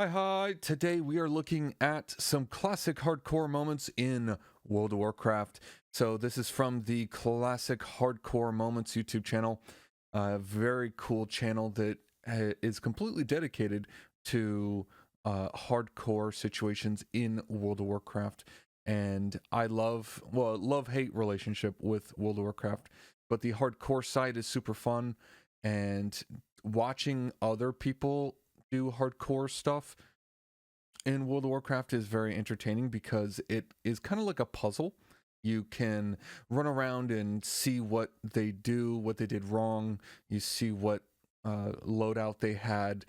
Hi, today we are looking at some classic hardcore moments in World of Warcraft. So this is from the Classic Hardcore Moments YouTube channel. A very cool channel that is completely dedicated to hardcore situations in World of Warcraft. And I love-hate relationship with World of Warcraft, but the hardcore side is super fun, and watching other people do hardcore stuff in World of Warcraft is very entertaining because it is kind of like a puzzle. You can run around and see what they do, what they did wrong. You see what loadout they had,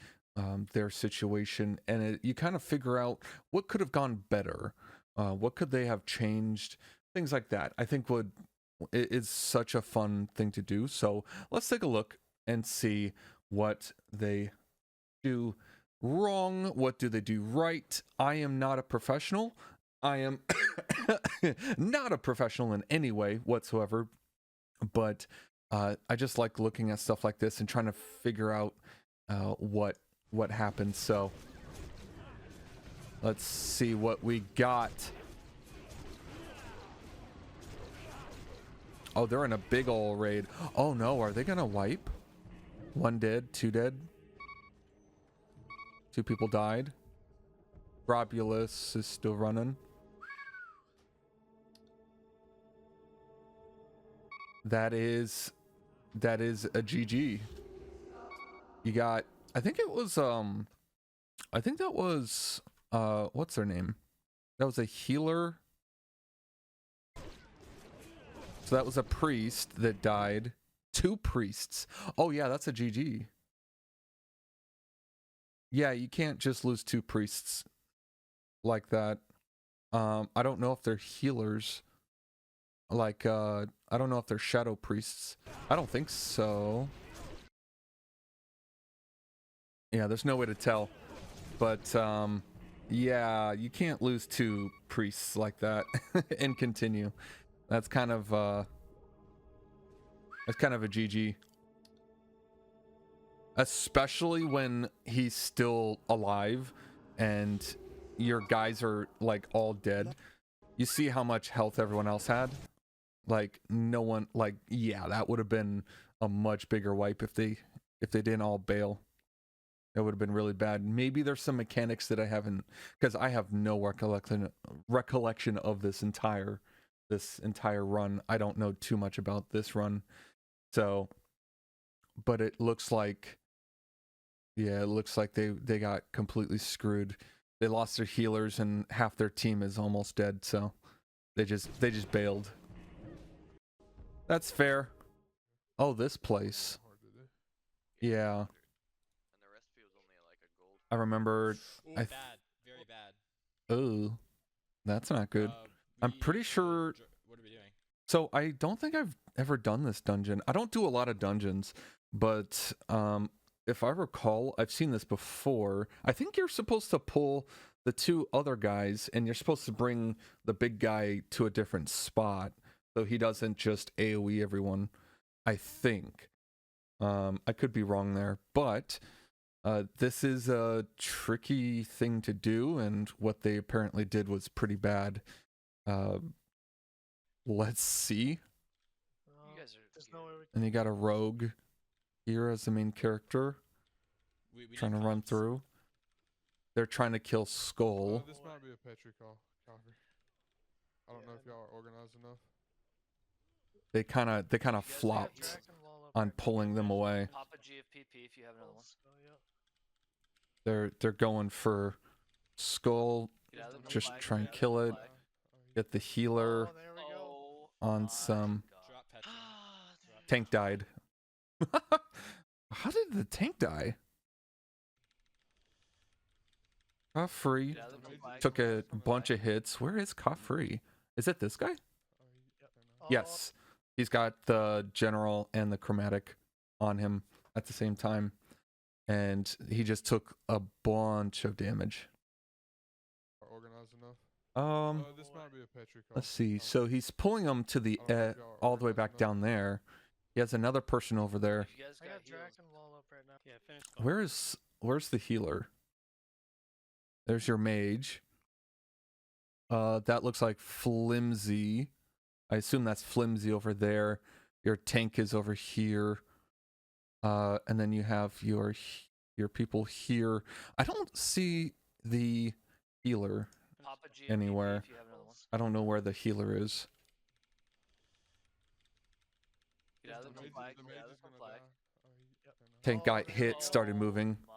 their situation, and you kind of figure out what could have gone better, what could they have changed, things like that. I think it is such a fun thing to do. So let's take a look and see what they do wrong, what do they do right. I am not a professional. I am not a professional in any way whatsoever, but I just like looking at stuff like this and trying to figure out what happened. So let's see what we got. Oh, they're in a big ol' raid. Oh no, are they gonna wipe? One dead, two dead. Two people died. Robulus is still running. That is a GG. You got, I think that was what's their name? That was a healer. So that was a priest that died. Two priests. Oh yeah, that's a GG. Yeah, you can't just lose two priests like that. I don't know if they're healers. Like, I don't know if they're shadow priests. I don't think so. Yeah, there's no way to tell. But, yeah, you can't lose two priests like that and continue. That's kind of a GG. Especially when he's still alive and your guys are like all dead. You see how much health everyone else had? Like no one, like, yeah, that would have been a much bigger wipe if they didn't all bail. That would have been really bad. Maybe there's some mechanics that I haven't, because I have no recollection of this entire run. I don't know too much about this run. So, but it looks like, yeah, it looks like they got completely screwed. They lost their healers and half their team is almost dead, so they just bailed. That's fair. Oh, this place. Yeah. I remember. Ooh, bad, very bad. Oh, that's not good. I'm pretty sure. What are we doing? So I don't think I've ever done this dungeon. I don't do a lot of dungeons, but if I recall, I've seen this before. I think you're supposed to pull the two other guys, and you're supposed to bring the big guy to a different spot, so he doesn't just AoE everyone. I think. I could be wrong there, but this is a tricky thing to do, and what they apparently did was pretty bad. Let's see. And you got a rogue here as the main character, We trying to need run comps. through. They're trying to kill Skull. This might be a Petri coffee. I don't know if y'all are organized enough. They kind of flopped on pulling them away. Pop a GFPP if you have another one. They're going for Skull. Just try and kill it. Get the healer on some. Drop Petri. Tank died. How did the tank die? Kafri took a bunch of hits. Where is Kafri? Is it this guy? Yes. He's got the general and the chromatic on him at the same time. And he just took a bunch of damage. Organized enough. This might be a Petri coffee. Let's see. So he's pulling them to the all the way back down there. He has another person over there. I got Draken wall up right now. Yeah, finish. Where's the healer? There's your mage. That looks like flimsy. I assume that's flimsy over there. Your tank is over here. And then you have your people here. I don't see the healer Papa G anywhere. if you have another one. I don't know where the healer is. Get out of the flag. The Get out mage of is the gonna flag. die. Oh, he, Tank got hit, started moving. Oh my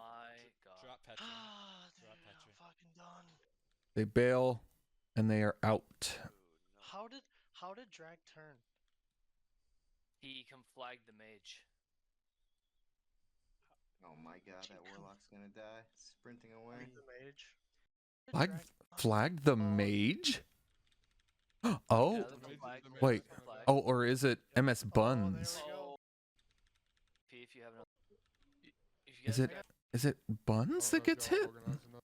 god. Drop Petri. Dude, Drop Petri. I'm fucking done. They bail, and they are out. How did drag turn? He can flag the mage. Oh my god, that warlock's gonna die. Sprinting away. The mage. Flag the mage? Oh, Get out of the flag. wait. Get out of the flag. Oh, or is it MS Buns? we go. Oh. P if you have another. If you Is guys it got- is it Buns that gets hit? Organized enough.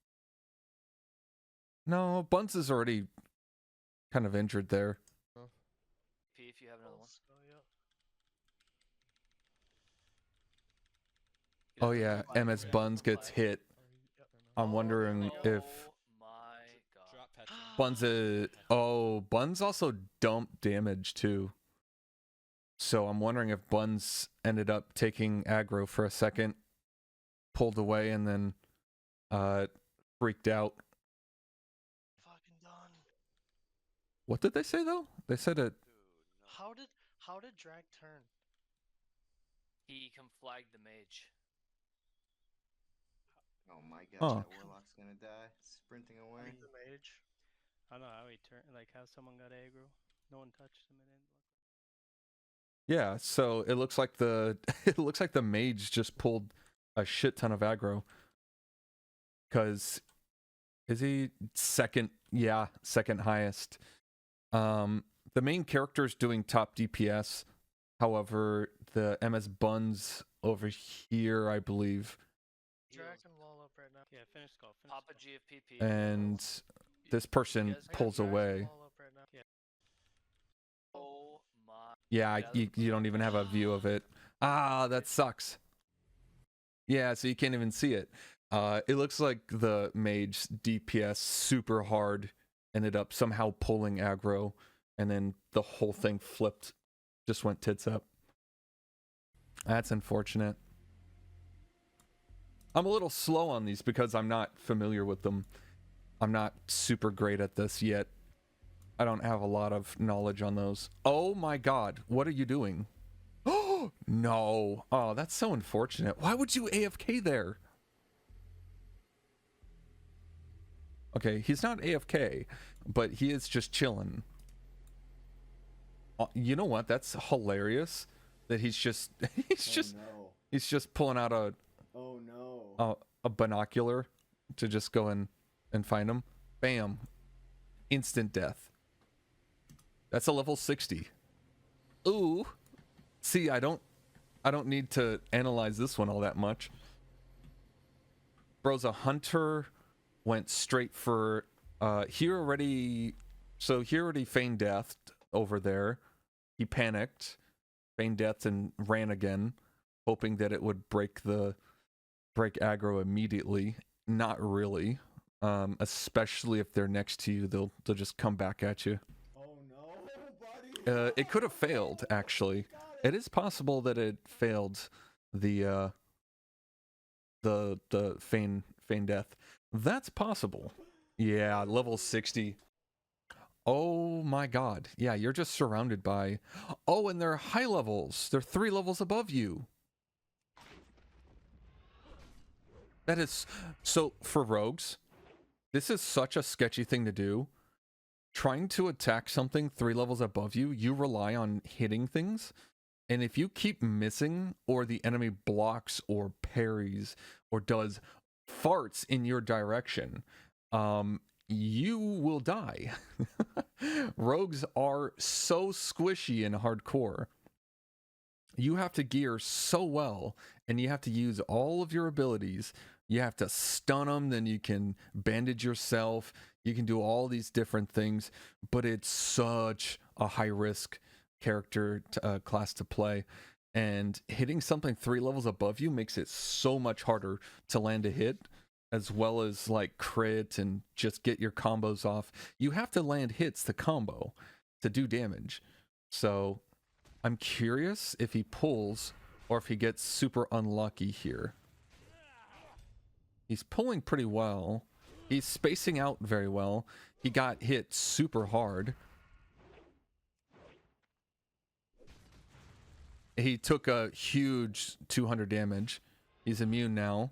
No, Buns is already kind of injured there. P if you have another one. Get Oh out of the yeah, flag. MS Get out Buns of the gets flag. hit. I'm wondering if Oh my god. Drop Petri. Buns Buns also dumped damage too. So I'm wondering if Buns ended up taking aggro for a second, pulled away, and then freaked out. Fucking done. What did they say though? They said it. How did drag turn? He can flag the mage. Oh my god, Huh. that warlock's gonna die. Sprinting away. The mage. I don't know how he turned, like how someone got aggro. No one touched him. It didn't look. Yeah, so it looks like the it looks like the mage just pulled a shit ton of aggro. Cause is he second? Yeah, second highest. The main character's doing top DPS. However, the MS Buns over here, I believe, Drag and wall up right now. Yeah, finish call. Finish Papa call. G of PP. and this person guys got pulls Drag and away. wall up right now. Oh my. Yeah, Yeah, you don't even have a view of it. Ah, that sucks. Yeah, so you can't even see it. It looks like the mage DPS super hard ended up somehow pulling aggro, and then the whole thing flipped, just went tits up. That's unfortunate. I'm a little slow on these because I'm not familiar with them. I'm not super great at this yet. I don't have a lot of knowledge on those. Oh my god, what are you doing? Oh, no. Oh, that's so unfortunate. Why would you AFK there? Okay, he's not AFK, but he is just chilling. You know what? That's hilarious. That he's just he's just pulling out a a binocular to just go in and find him. Bam. Instant death. That's a level 60. Ooh. See, I don't need to analyze this one all that much. Bro's a hunter, went straight for he already feigned death over there. He panicked, feigned death, and ran again, hoping that it would break aggro immediately. Not really. Especially if they're next to you, they'll just come back at you. Oh no, buddy! It could have failed, actually. It is possible that it failed the feign death. That's possible. Yeah, level 60. Oh my god. Yeah, you're just surrounded by... Oh, and they're high levels. They're 3 levels above you. That is... So, for rogues, this is such a sketchy thing to do. Trying to attack something 3 levels above you, you rely on hitting things. And if you keep missing, or the enemy blocks or parries, or does farts in your direction, you will die. Rogues are so squishy in hardcore. You have to gear so well, and you have to use all of your abilities. You have to stun them, then you can bandage yourself. You can do all these different things, but it's such a high risk character class to play. And hitting something 3 levels above you makes it so much harder to land a hit. as well as like crit and just get your combos off. You have to land hits to combo to do damage. So I'm curious if he pulls or if he gets super unlucky here. He's pulling pretty well. He's spacing out very well. He got hit super hard. He took a huge 200 damage. He's immune now.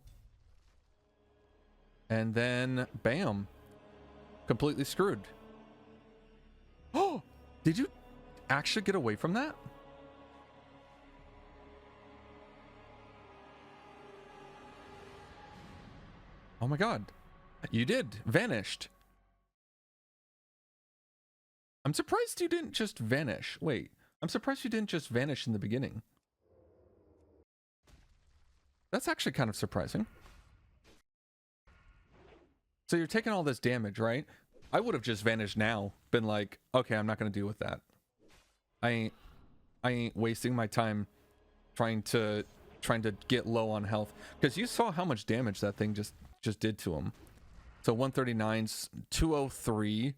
And then, bam. Completely screwed. Oh! Did you actually get away from that? Oh my god. You did. Vanished. I'm surprised you didn't just vanish. Wait. I'm surprised you didn't just vanish in the beginning. That's actually kind of surprising. So you're taking all this damage, right? I would have just vanished now. Been like, okay, I'm not going to deal with that. I ain't wasting my time trying to get low on health. Because you saw how much damage that thing just did to him. So 139's 203,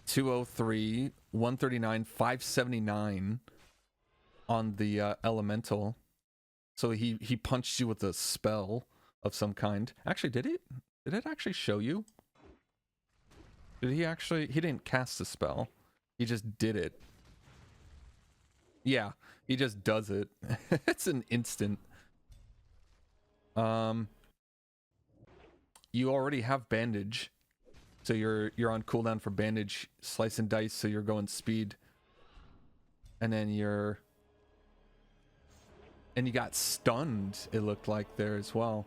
203, 139, 579 on the elemental. So he punched you with a spell of some kind. Actually, did it actually show you? Did he actually? He didn't cast a spell. He just did it. Yeah, he just does it. It's an instant. You already have bandage, so you're on cooldown for bandage. Slice and dice, so you're going speed, and then you got stunned. It looked like there as well.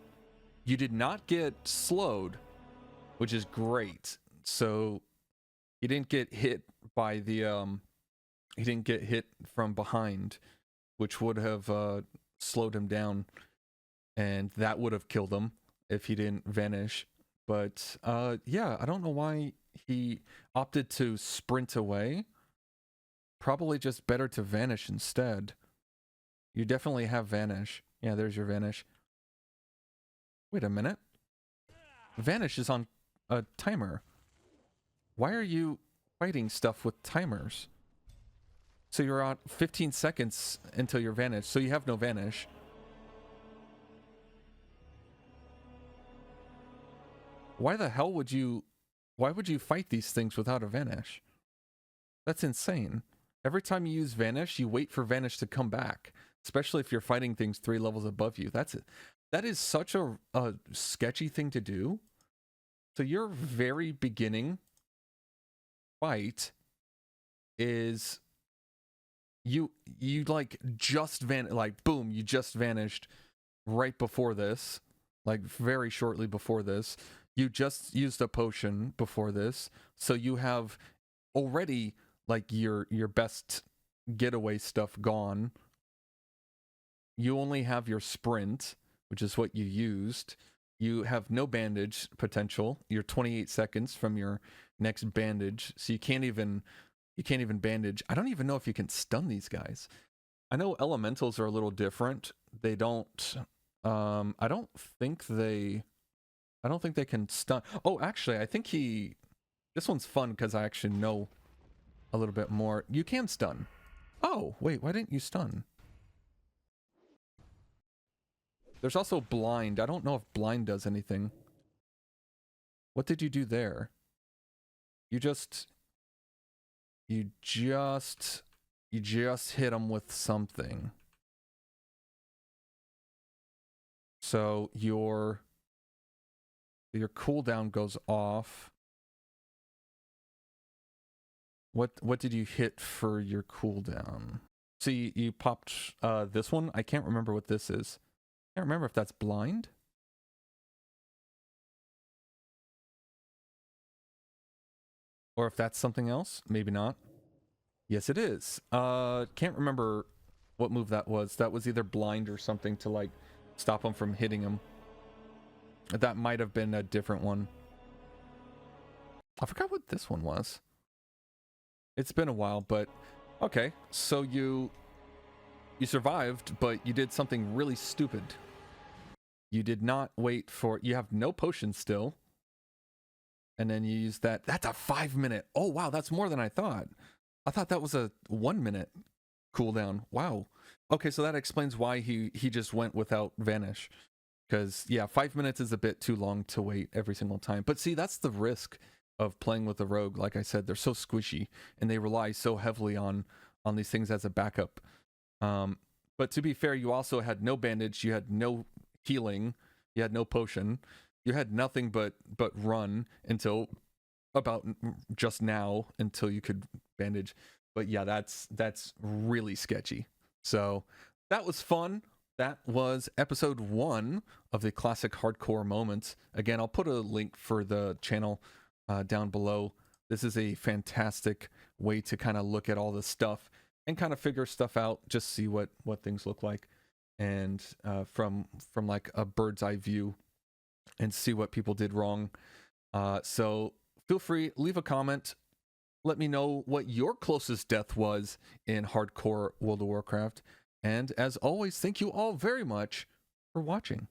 You did not get slowed, which is great. So you didn't get hit by the he didn't get hit from behind, which would have slowed him down, and that would have killed him if he didn't vanish. But yeah, I don't know why he opted to sprint away. Probably just better to vanish instead. You definitely have vanish. Yeah, there's your vanish. Wait a minute. Vanish is on a timer. Why are you fighting stuff with timers? So you're on 15 seconds until you're vanished, so you have no vanish. Why the hell would you... Why would you fight these things without a vanish? That's insane. Every time you use vanish, you wait for vanish to come back. Especially if you're fighting things 3 levels above you. That's it. That is such a sketchy thing to do. So your very beginning fight is you like just like boom, you just vanished right before this, like very shortly before this. You just used a potion before this, so you have already like your best getaway stuff gone. You only have your sprint, which is what you used. You have no bandage potential. You're 28 seconds from your next bandage, so you can't even bandage. I don't even know if you can stun these guys. I know elementals are a little different. They don't I don't think they can stun. Oh, actually, I think this one's fun because I actually know a little bit more. You can stun. Oh, wait, why didn't you stun? There's also blind. I don't know if blind does anything. What did you do there? You just hit him with something. So your cooldown goes off. What did you hit for your cooldown? So you popped this one. I can't remember what this is. I can't remember if that's blind. Or if that's something else. Maybe not. Yes, it is. Can't remember what move that was. That was either blind or something to like stop him from hitting him. That might have been a different one. I forgot what this one was. It's been a while, but okay. So you survived, but you did something really stupid. You did not wait for, you have no potions still. And then you use that. That's a 5 minute. Oh, wow. That's more than I thought. I thought that was a 1 minute cooldown. Wow. Okay, so that explains why he just went without Vanish. Because, yeah, 5 minutes is a bit too long to wait every single time. But see, that's the risk of playing with the rogue. Like I said, they're so squishy and they rely so heavily on these things as a backup. But to be fair, you also had no bandage, you had no healing, you had no potion, you had nothing but run until about just now until you could bandage. But yeah, that's really sketchy. So that was fun. That was episode 1 of the Classic Hardcore Moments. Again, I'll put a link for the channel down below. This is a fantastic way to kind of look at all this stuff and kind of figure stuff out, just see what things look like, and from like a bird's eye view, and see what people did wrong. So feel free, leave a comment. Let me know what your closest death was in hardcore World of Warcraft. And as always, thank you all very much for watching.